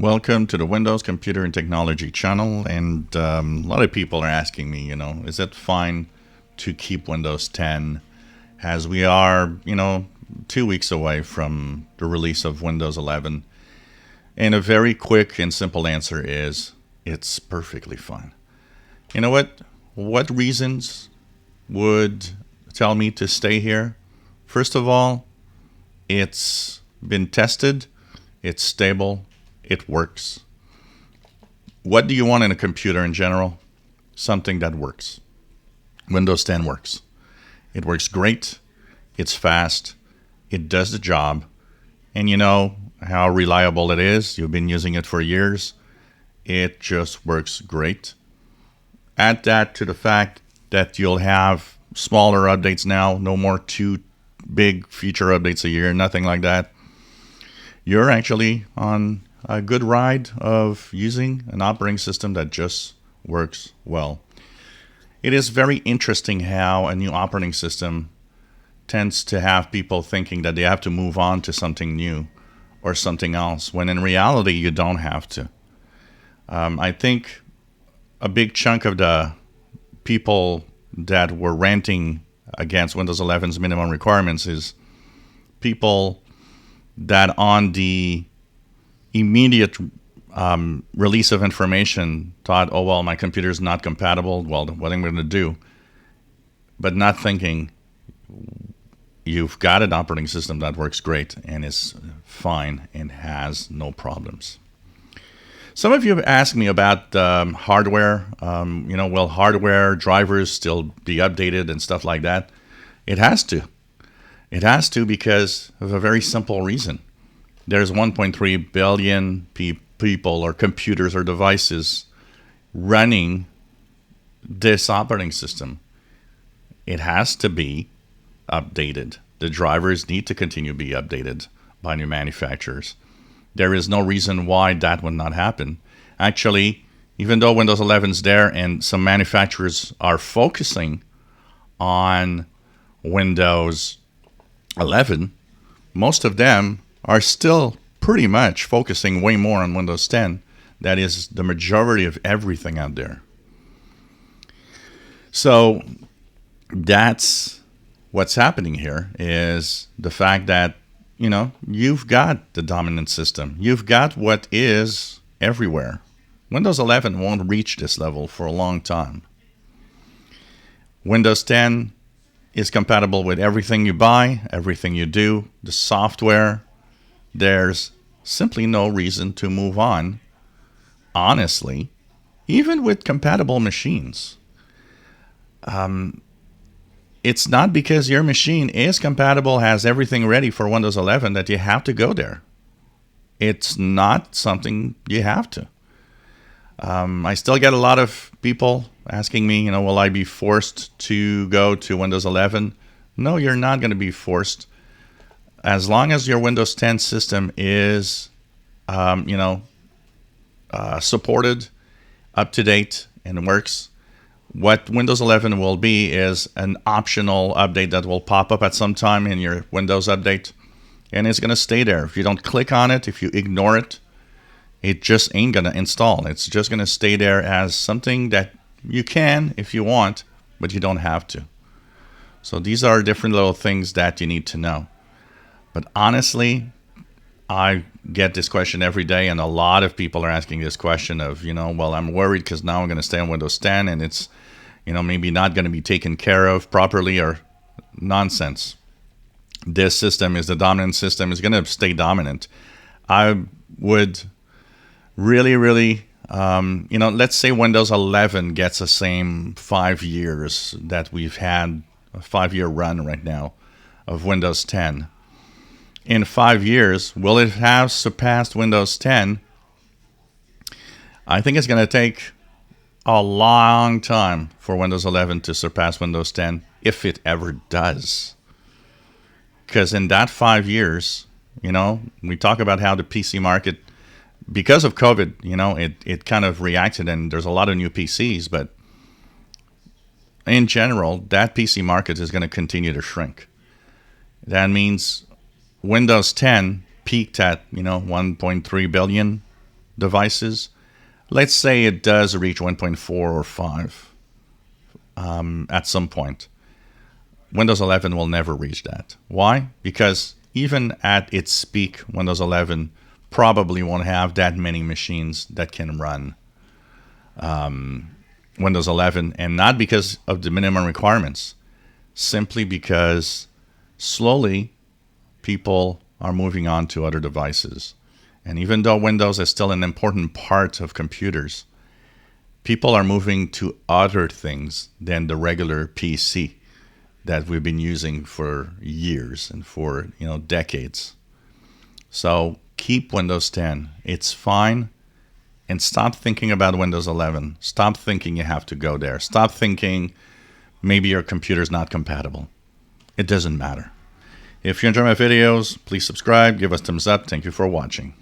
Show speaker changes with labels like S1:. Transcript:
S1: Welcome to the Windows Computer and Technology channel. And a lot of people are asking me, is it fine to keep Windows 10 as we are, 2 weeks away from the release of Windows 11? And a very quick and simple answer is it's perfectly fine. You know what? What reasons would tell me to stay here? First of all, it's been tested, it's stable, it works. What do you want in a computer in general? Something that works. Windows 10 works. It works great, it's fast, it does the job, and you know how reliable it is. You've been using it for years. It just works great. Add that to the fact that you'll have smaller updates now, no more 2 big feature updates a year, nothing like that. You're actually on a good ride of using an operating system that just works well. It is very interesting how a new operating system tends to have people thinking that they have to move on to something new or something else, when in reality, you don't have to. I think a big chunk of the people that were ranting against Windows 11's minimum requirements is people that on the immediate release of information thought, oh, well, my computer is not compatible. Well, what am I going to do? But not thinking you've got an operating system that works great and is fine and has no problems. Some of you have asked me about hardware. Will hardware drivers still be updated and stuff like that? It has to. It has to because of a very simple reason. There's 1.3 billion people or computers or devices running this operating system. It has to be updated. The drivers need to continue to be updated by new manufacturers. There is no reason why that would not happen. Actually, even though Windows 11 is there and some manufacturers are focusing on Windows 11, most of them are still pretty much focusing way more on Windows 10. That is the majority of everything out there. So that's what's happening here, is the fact that you've got the dominant system. You've got what is everywhere. Windows 11 won't reach this level for a long time. Windows 10 is compatible with everything you buy, everything you do, the software. There's simply no reason to move on, honestly, even with compatible machines. It's not because your machine is compatible, has everything ready for Windows 11 that you have to go there. It's not something you have to. I still get a lot of people asking me, will I be forced to go to Windows 11? No, you're not going to be forced. As long as your Windows 10 system is, supported, up to date, and works, what Windows 11 will be is an optional update that will pop up at some time in your Windows update, and it's going to stay there. If you don't click on it, if you ignore it, it just ain't going to install. It's just going to stay there as something that you can if you want, but you don't have to. So these are different little things that you need to know. But honestly, I get this question every day, and a lot of people are asking this question of, well, I'm worried because now I'm going to stay on Windows 10 and it's, maybe not going to be taken care of properly, or nonsense. This system is the dominant system. It's going to stay dominant. I would really, let's say Windows 11 gets the same 5 years that we've had, a 5-year run right now of Windows 10. In 5 years, will it have surpassed Windows 10? I think it's going to take a long time for Windows 11 to surpass Windows 10, if it ever does. Because in that 5 years, we talk about how the PC market, because of COVID, it kind of reacted, and there's a lot of new PCs, but in general, that PC market is going to continue to shrink. That means Windows 10 peaked at 1.3 billion devices, let's say it does reach 1.4 or 5 at some point. Windows 11 will never reach that. Why? Because even at its peak, Windows 11 probably won't have that many machines that can run Windows 11, and not because of the minimum requirements, simply because slowly people are moving on to other devices. And even though Windows is still an important part of computers, people are moving to other things than the regular PC that we've been using for years and for decades. So keep Windows 10. It's fine. And stop thinking about Windows 11. Stop thinking you have to go there. Stop thinking maybe your computer's not compatible. It doesn't matter. If you enjoy my videos, please subscribe, give us thumbs up. Thank you for watching.